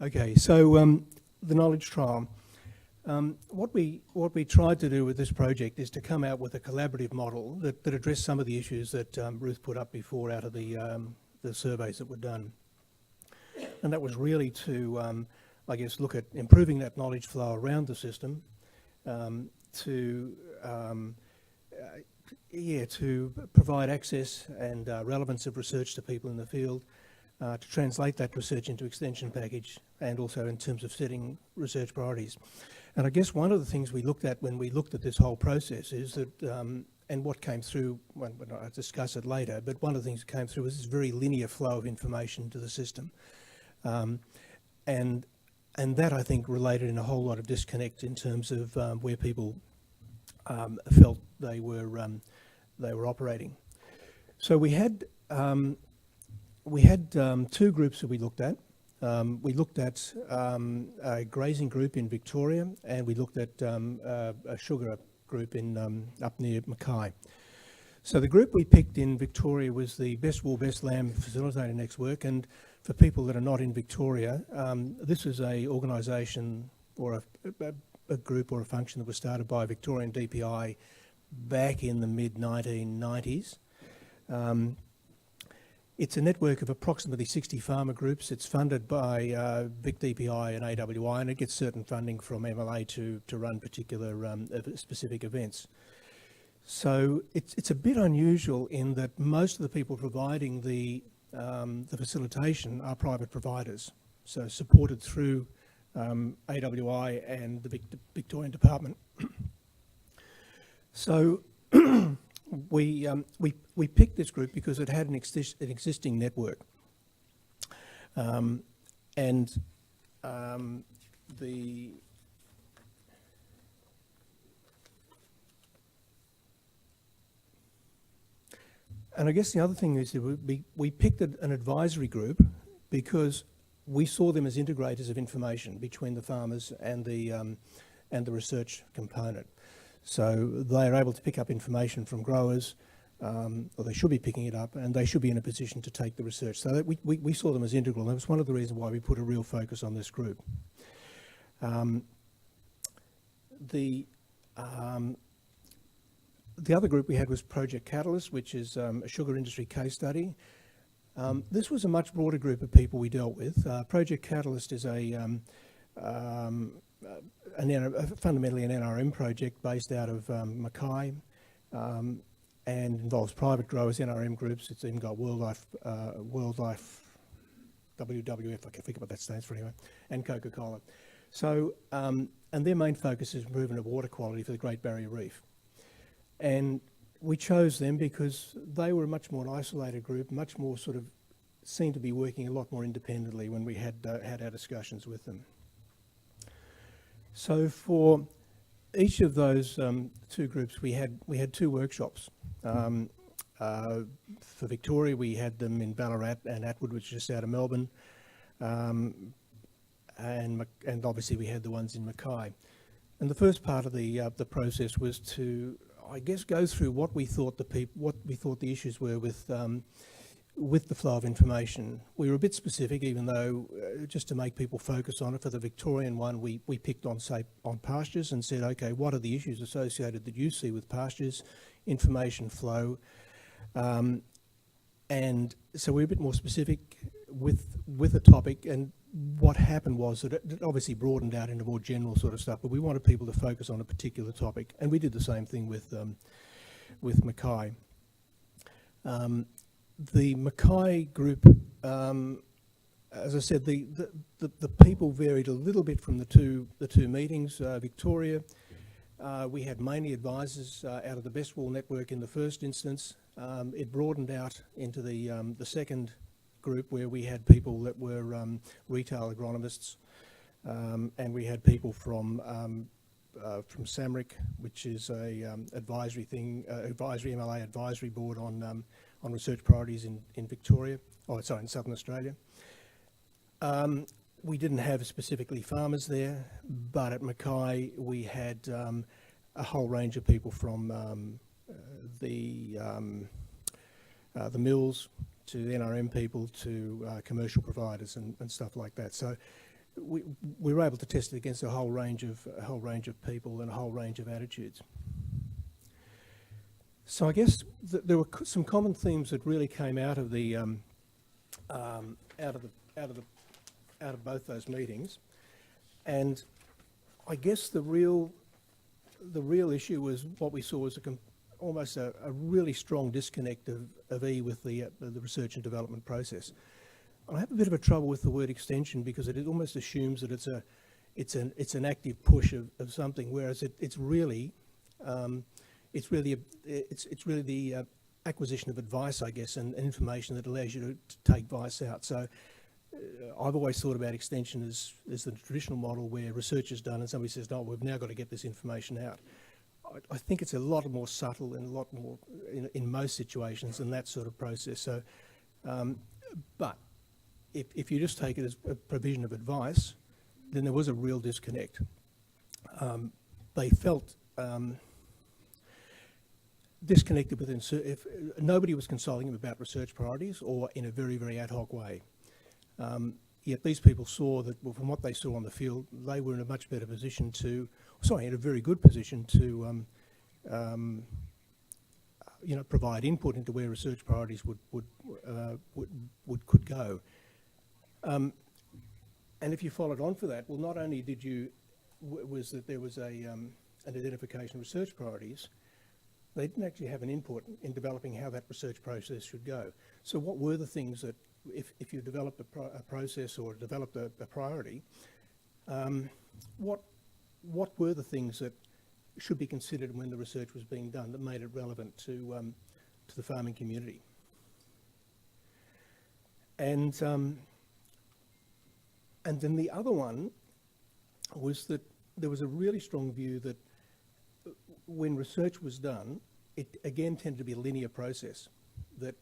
Okay, so the knowledge trial. What we tried to do with this project is to come out with a collaborative model that addressed some of the issues that Ruth put up before out of the surveys that were done. And that was really to, I guess, look at improving that knowledge flow around the system, to provide access and relevance of research to people in the field, to translate that research into extension package, and also in terms of setting research priorities. And I guess one of the things we looked at when we looked at this whole process is that, and what came through, when I'll discuss it later, but one of the things that came through was this very linear flow of information to the system. And that, I think, related in a whole lot of disconnect in terms of where people felt they were operating. So we had two groups that we looked at. We looked at a grazing group in Victoria, and we looked at a sugar group in up near Mackay. So the group we picked in Victoria was the Best Wool, Best Lamb Facilitator Network, and for people that are not in Victoria, this is a organisation or a group or a function that was started by Victorian DPI back in the mid-1990s. It's a network of approximately 60 farmer groups. It's funded by Vic DPI and AWI, and it gets certain funding from MLA to run particular specific events. So it's a bit unusual in that most of the people providing the facilitation are private providers, so supported through AWI and the Victorian Department. So we picked this group because it had an existing network, And I guess the other thing is that we picked an advisory group because we saw them as integrators of information between the farmers and the research component. So they are able to pick up information from growers, or they should be picking it up, and they should be in a position to take the research. So that we saw them as integral, and that was one of the reasons why we put a real focus on this group. The other group we had was Project Catalyst, which is a sugar industry case study. This was a much broader group of people we dealt with. Project Catalyst is fundamentally an NRM project based out of Mackay, and involves private growers, NRM groups. It's even got wildlife, WWF, I forget what that stands for anyway, and Coca-Cola. So, and their main focus is improvement of water quality for the Great Barrier Reef. And we chose them because they were a much more isolated group, much more sort of seemed to be working a lot more independently when we had our discussions with them. So for each of those two groups, we had two workshops. For Victoria, we had them in Ballarat and Atwood, which is just out of Melbourne, and obviously we had the ones in Mackay. And the first part of the process was to, I guess, go through what we thought the issues were with the flow of information. We were a bit specific, even though just to make people focus on it. For the Victorian one, we picked on pastures and said, okay, what are the issues associated that you see with pastures, information flow, and so we're a bit more specific with the topic. And what happened was that it obviously broadened out into more general sort of stuff, but we wanted people to focus on a particular topic, and we did the same thing with Mackay. The Mackay group, as I said, the people varied a little bit from the two meetings. Victoria, we had mainly advisors out of the Best Wool network in the first instance. It broadened out into the second group where we had people that were retail agronomists, and we had people from SAMRIC, which is a advisory MLA advisory board on research priorities in Victoria, in Southern Australia. We didn't have specifically farmers there, but at Mackay we had a whole range of people from the mills to the NRM people to commercial providers and stuff like that. So we were able to test it against a whole range of people and a whole range of attitudes. So I guess there were some common themes that really came out of the out of both those meetings, and I guess the real issue was what we saw was almost a really strong disconnect of E with the research and development process. And I have a bit of a trouble with the word extension because it almost assumes that it's an active push of something, whereas it's really the acquisition of advice, I guess, and information that allows you to take advice out. So I've always thought about extension as the traditional model where research is done and somebody says, no, we've now got to get this information out. I think it's a lot more subtle and a lot more in most situations than that sort of process. So, but if you just take it as a provision of advice, then there was a real disconnect. They felt disconnected within, if nobody was consulting them about research priorities or in a very, very ad hoc way. Yet these people saw that, well, from what they saw on the field, they were in a much better position in a very good position to, provide input into where research priorities could go. And if you followed on for that, well, not only was that there was an identification of research priorities, they didn't actually have an input in developing how that research process should go. So what were the things that, if you developed a process or developed a priority, what were the things that should be considered when the research was being done that made it relevant to the farming community? And then the other one was that there was a really strong view that when research was done, it again tended to be a linear process. That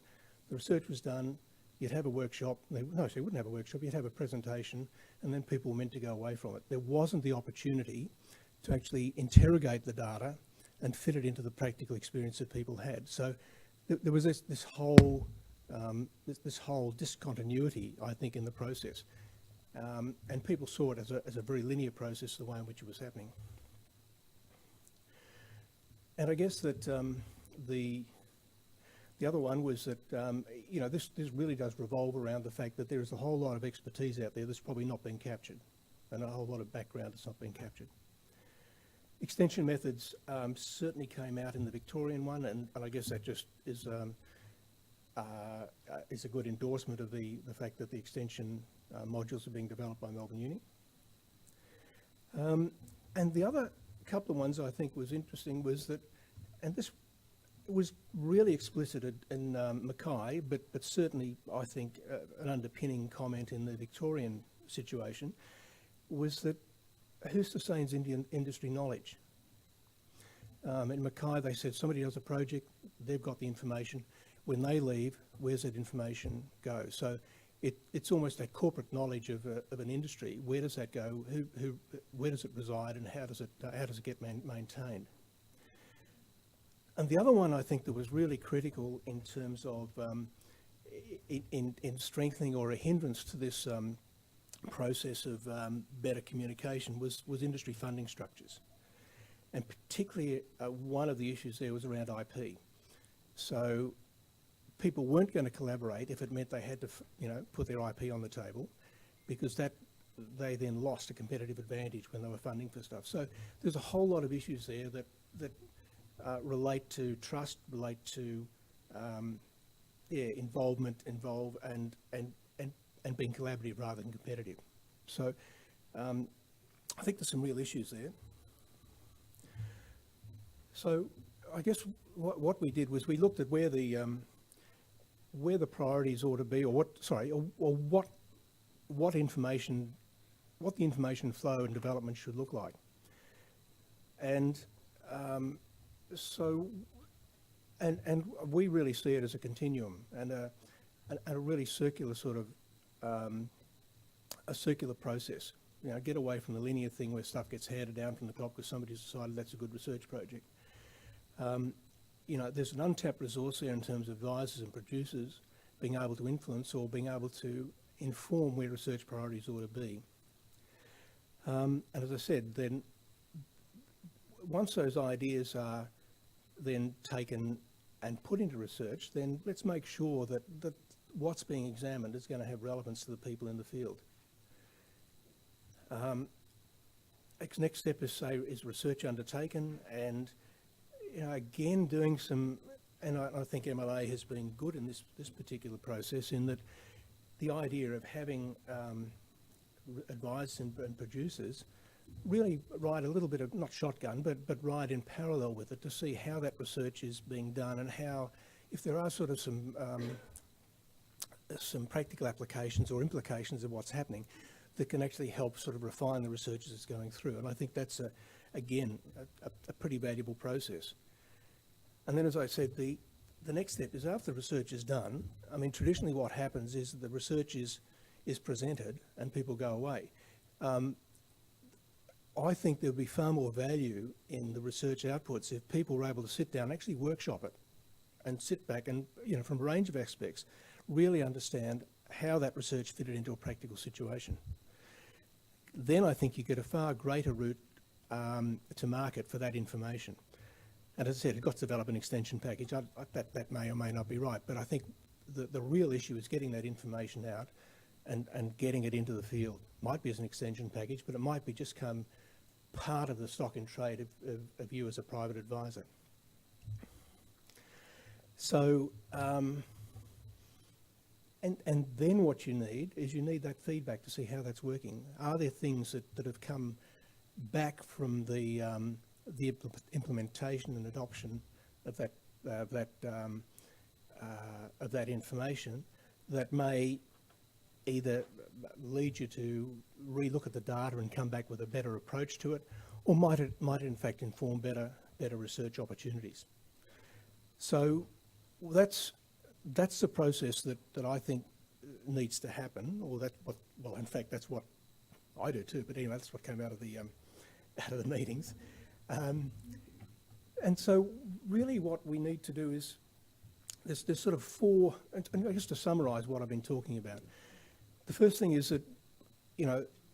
the research was done, you'd have a workshop, so you wouldn't have a workshop, you'd have a presentation, and then people were meant to go away from it. There wasn't the opportunity to actually interrogate the data and fit it into the practical experience that people had. So there was this whole discontinuity, I think, in the process. And people saw it as a very linear process, the way in which it was happening. And I guess that the other one was that, this really does revolve around the fact that there is a whole lot of expertise out there that's probably not been captured, and a whole lot of background that's not been captured. Extension methods certainly came out in the Victorian one, and I guess that just is a good endorsement of the fact that the extension modules are being developed by Melbourne Uni. And the other couple of ones I think was interesting was that, and this was really explicit in Mackay, but certainly I think an underpinning comment in the Victorian situation, was that who sustains Indian industry knowledge? In Mackay they said somebody does a project, they've got the information. When they leave, where's that information go? So it's almost a corporate knowledge of an industry. Where does that go? Where does it reside, and how does it get maintained? And the other one I think that was really critical in terms of in strengthening or a hindrance to this process of better communication was industry funding structures, and particularly one of the issues there was around IP. So people weren't going to collaborate if it meant they had to, put their IP on the table, because they then lost a competitive advantage when they were funding for stuff. So there's a whole lot of issues there that relate to trust, relate to involvement, and being collaborative rather than competitive. So I think there's some real issues there. So I guess what we did was we looked at where the priorities ought to be, or what the information flow and development should look like. And and we really see it as a continuum and a really circular sort of a circular process. Get away from the linear thing where stuff gets handed down from the top because somebody's decided that's a good research project. There's an untapped resource there in terms of advisors and producers being able to influence or being able to inform where research priorities ought to be. And as I said, then once those ideas are then taken and put into research, then let's make sure that what's being examined is going to have relevance to the people in the field. Next step is research undertaken, and again doing some, and I think MLA has been good in this particular process, in that the idea of having advisors and producers really ride a little bit of, not shotgun, but ride in parallel with it to see how that research is being done, and how, if there are sort of some practical applications or implications of what's happening that can actually help sort of refine the research as it's going through. And I think that's, again, a pretty valuable process. And then, as I said, the next step is, after the research is done, I mean, traditionally what happens is that the research is presented and people go away. I think there would be far more value in the research outputs if people were able to sit down and actually workshop it and sit back and, from a range of aspects, really understand how that research fitted into a practical situation. Then I think you get a far greater route to market for that information. And as I said, it's got to develop an extension package. That may or may not be right, but I think the real issue is getting that information out and getting it into the field. Might be as an extension package, but it might be just come part of the stock in trade of you as a private advisor. So, and then what you need is that feedback to see how that's working. Are there things that have come back from the implementation and adoption of that information that may either lead you to relook at the data and come back with a better approach to it, or might it in fact inform better research opportunities? So that's the process that I think needs to happen, or in fact that's what I do too. But anyway, that's what came out of the meetings. And so really what we need to do is, there's sort of four, and I guess to summarise what I've been talking about. The first thing is that,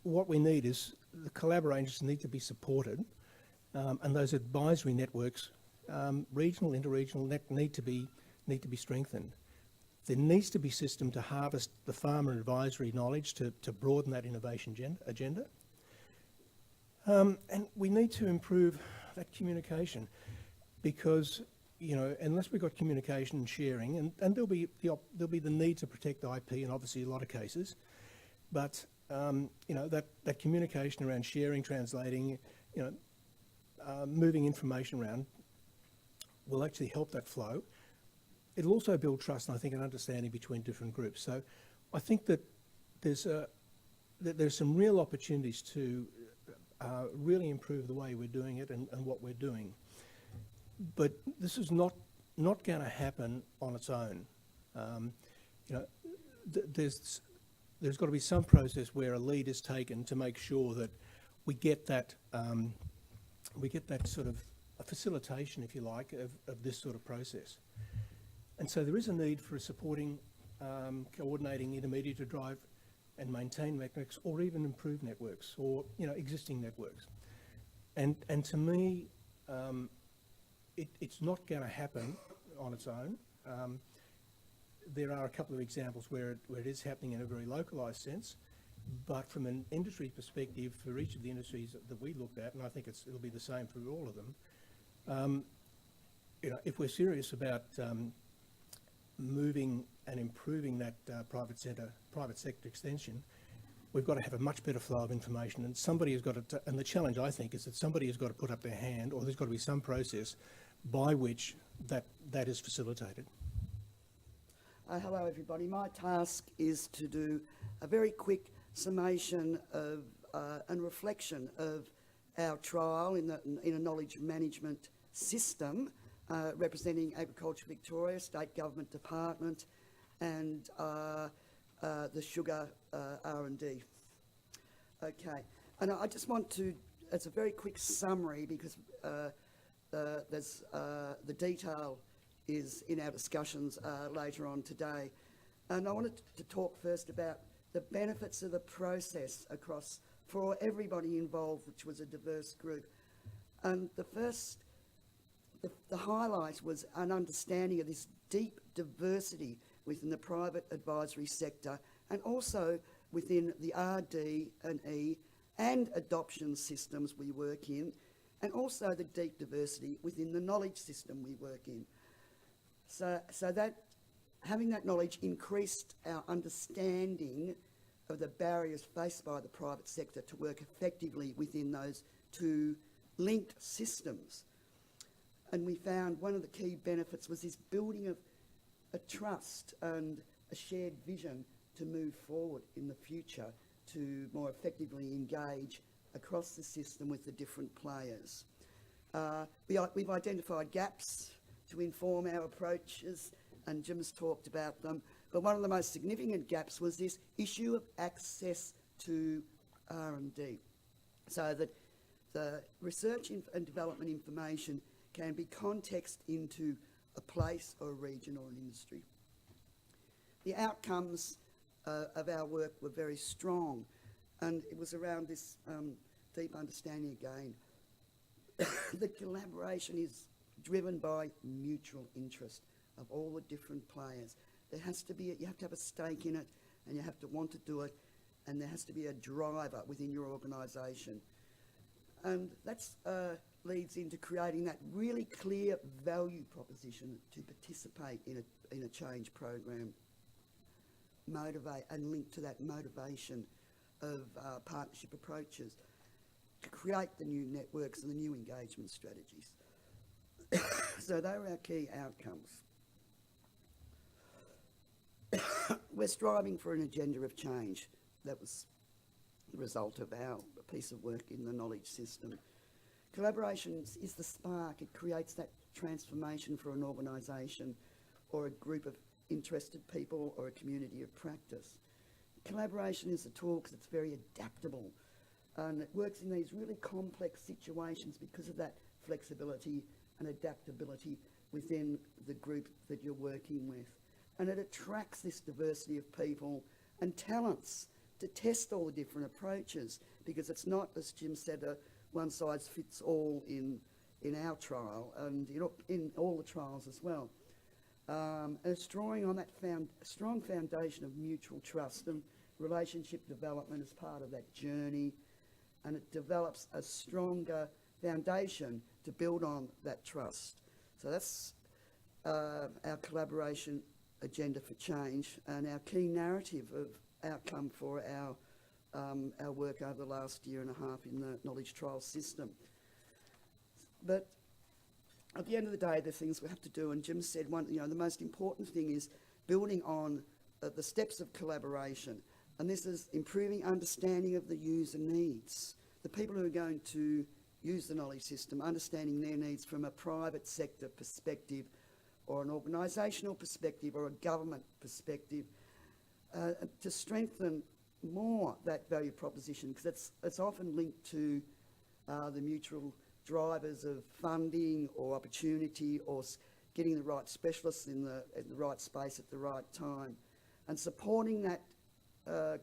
what we need is the collaborators need to be supported, and those advisory networks, regional, interregional, need to be strengthened. There needs to be a system to harvest the farmer advisory knowledge to broaden that innovation agenda. And we need to improve that communication, because unless we've got communication and sharing, and there'll be the need to protect IP in obviously a lot of cases, but that communication around sharing, translating, moving information around will actually help that flow. It'll also build trust, and I think an understanding between different groups. So I think that there's some real opportunities to really improve the way we're doing it and what we're doing. But this is not going to happen on its own. There's got to be some process where a lead is taken to make sure that we get that sort of a facilitation, if you like, of this sort of process. And so there is a need for a supporting, coordinating intermediary to drive and maintain networks, or even improve networks, or existing networks. And to me, it's not going to happen on its own. There are a couple of examples where it is happening in a very localised sense, but from an industry perspective, for each of the industries that we looked at, and I think it'll be the same for all of them, if we're serious about moving and improving that private sector extension, we've got to have a much better flow of information, and somebody has got to, and the challenge I think is that somebody has got to put up their hand, or there's got to be some process by which that is facilitated. Hello everybody, my task is to do a very quick summation of and reflection of our trial in a knowledge management system representing Agriculture Victoria, State Government Department and the sugar R&D. Okay, and I just want to, it's a very quick summary because there's the detail is in our discussions later on today. And I wanted to talk first about the benefits of the process across for everybody involved, which was a diverse group. And the highlight was an understanding of this deep diversity within the private advisory sector and also within the RD and E and adoption systems we work in, and also the deep diversity within the knowledge system we work in. So that having that knowledge increased our understanding of the barriers faced by the private sector to work effectively within those two linked systems. And we found one of the key benefits was this building of a trust and a shared vision to move forward in the future to more effectively engage across the system with the different players. We've identified gaps to inform our approaches, and Jim's talked about them, but one of the most significant gaps was this issue of access to R&D, so that the research and development information can be contexted into a place or a region or an industry. The outcomes of our work were very strong, and it was around this deep understanding again. The collaboration is driven by mutual interest of all the different players. There has to be, you have to have a stake in it, and you have to want to do it, and there has to be a driver within your organisation. And that leads into creating that really clear value proposition to participate in a change program. Motivate and link to that motivation of partnership approaches to create the new networks and the new engagement strategies. So they were our key outcomes. We're striving for an agenda of change. That was the result of our piece of work in the knowledge system. Collaboration is the spark. It creates that transformation for an organisation or a group of interested people or a community of practice. Collaboration is a tool because it's very adaptable, and it works in these really complex situations because of that flexibility and adaptability within the group that you're working with. And it attracts this diversity of people and talents to test all the different approaches, because it's not, as Jim said, a one-size-fits-all in our trial and in all the trials as well. And it's drawing on that strong foundation of mutual trust and relationship development as part of that journey, and it develops a stronger foundation to build on that trust. So that's our collaboration agenda for change and our key narrative of outcome for our work over the last year and a half in the knowledge trial system. But at the end of the day, there's things we have to do, and Jim said the most important thing is building on the steps of collaboration, and this is improving understanding of the user needs. The people who are going to use the knowledge system, understanding their needs from a private sector perspective or an organisational perspective or a government perspective, to strengthen more that value proposition, because it's often linked to the mutual drivers of funding or opportunity or getting the right specialists in the right space at the right time, and supporting that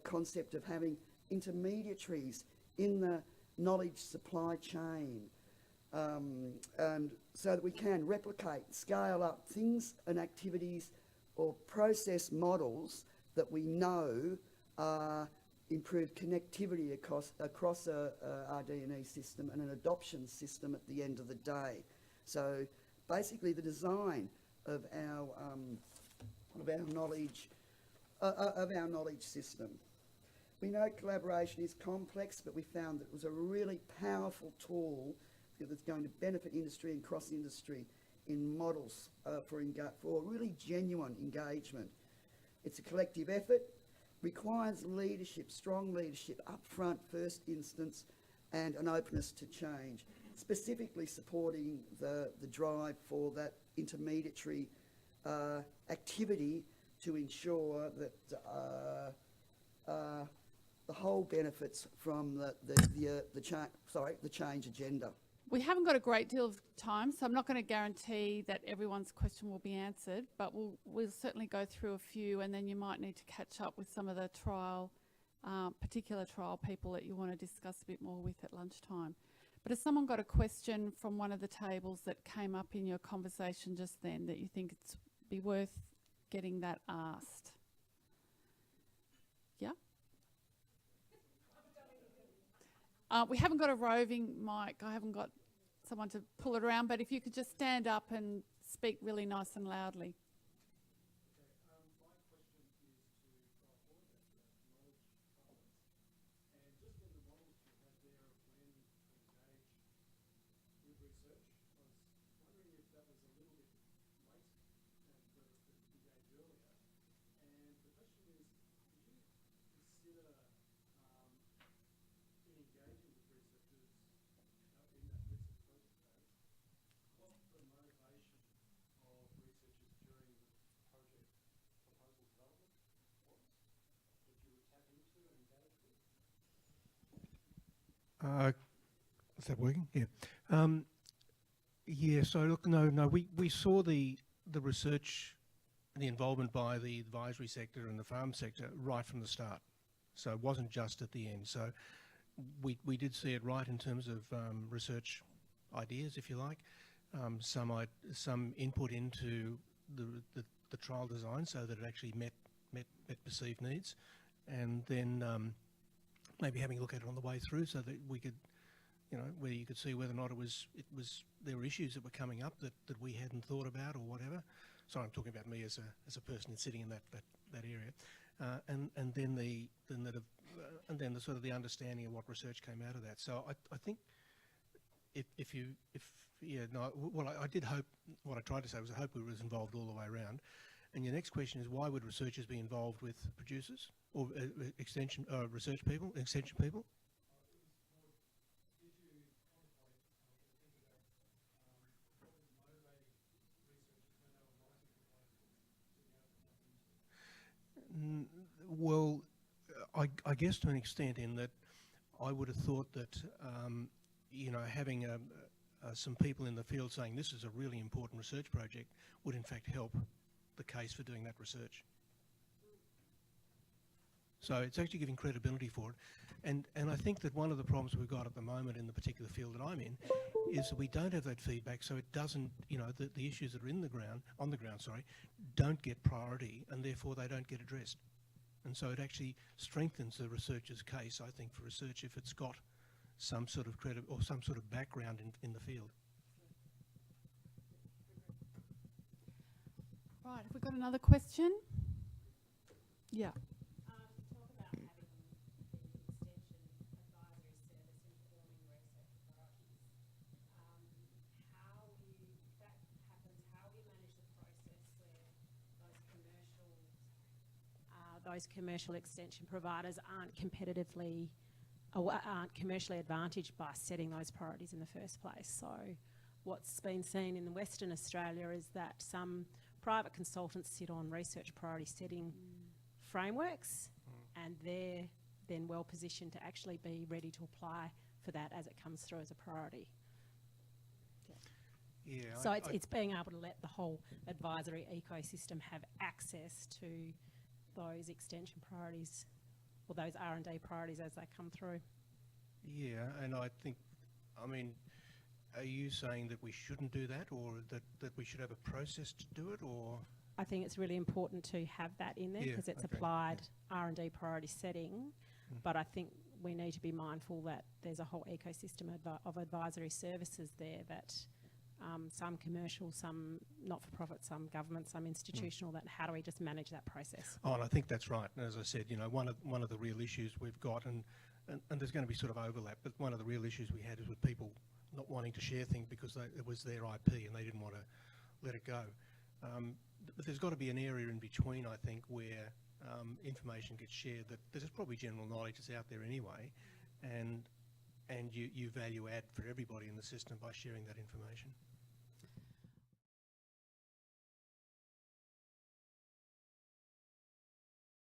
concept of having intermediaries in the knowledge supply chain, and so that we can replicate, scale up things and activities or process models that we know improve connectivity across a RD&E system and an adoption system at the end of the day. So basically the design of our knowledge system. We know collaboration is complex, but we found that it was a really powerful tool that's going to benefit industry and cross-industry in models for really genuine engagement. It's a collective effort, requires leadership, strong leadership up front, first instance, and an openness to change, specifically supporting the drive for that intermediary activity to ensure that the whole benefits from the change agenda. We haven't got a great deal of time, so I'm not going to guarantee that everyone's question will be answered, but we'll certainly go through a few, and then you might need to catch up with some of the trial particular trial people that you want to discuss a bit more with at lunchtime. But has someone got a question from one of the tables that came up in your conversation just then that you think it's be worth getting that asked? Yeah? We haven't got a roving mic. I haven't got someone to pull it around, but if you could just stand up and speak really nice and loudly. Is that working? Yeah. Yeah. So look, we saw the research, the involvement by the advisory sector and the farm sector right from the start. So it wasn't just at the end. So we did see it right in terms of research ideas, if you like, some input into the trial design so that it actually met perceived needs, and then maybe having a look at it on the way through so that we could, where you could see whether or not there were issues that were coming up that we hadn't thought about or whatever. Sorry, I'm talking about me as a person sitting in that area, and then the sort of the understanding of what research came out of that. So I think I did hope, what I tried to say was I hope we was involved all the way around. And your next question is, why would researchers be involved with producers or extension people? Well, I guess to an extent, in that I would have thought that having some people in the field saying this is a really important research project would in fact help the case for doing that research. So it's actually giving credibility for it. And I think that one of the problems we've got at the moment in the particular field that I'm in is that we don't have that feedback, so it doesn't, the issues that are on the ground, don't get priority, and therefore they don't get addressed. And so it actually strengthens the researcher's case, I think, for research if it's got some sort of credit or some sort of background in the field. Right, have we got another question? Yeah. Those commercial extension providers aren't commercially advantaged by setting those priorities in the first place. So what's been seen in Western Australia is that some private consultants sit on research priority setting frameworks, and they're then well positioned to actually be ready to apply for that as it comes through as a priority. Yeah. So it's being able to let the whole advisory ecosystem have access to those extension priorities or those R&D priorities as they come through. Yeah, and I think, are you saying that we shouldn't do that, or that we should have a process to do it, or? I think it's really important to have that in there because it's applied R&D priority setting, but I think we need to be mindful that there's a whole ecosystem of advisory services there that some commercial, some not-for-profit, some government, some institutional, that how do we just manage that process? Oh, and I think that's right. And as I said, one of the real issues we've got, and there's going to be sort of overlap, but one of the real issues we had is with people not wanting to share things because it was their IP and they didn't want to let it go. But there's got to be an area in between, I think, where information gets shared that there's probably general knowledge that's out there anyway, and you value add for everybody in the system by sharing that information.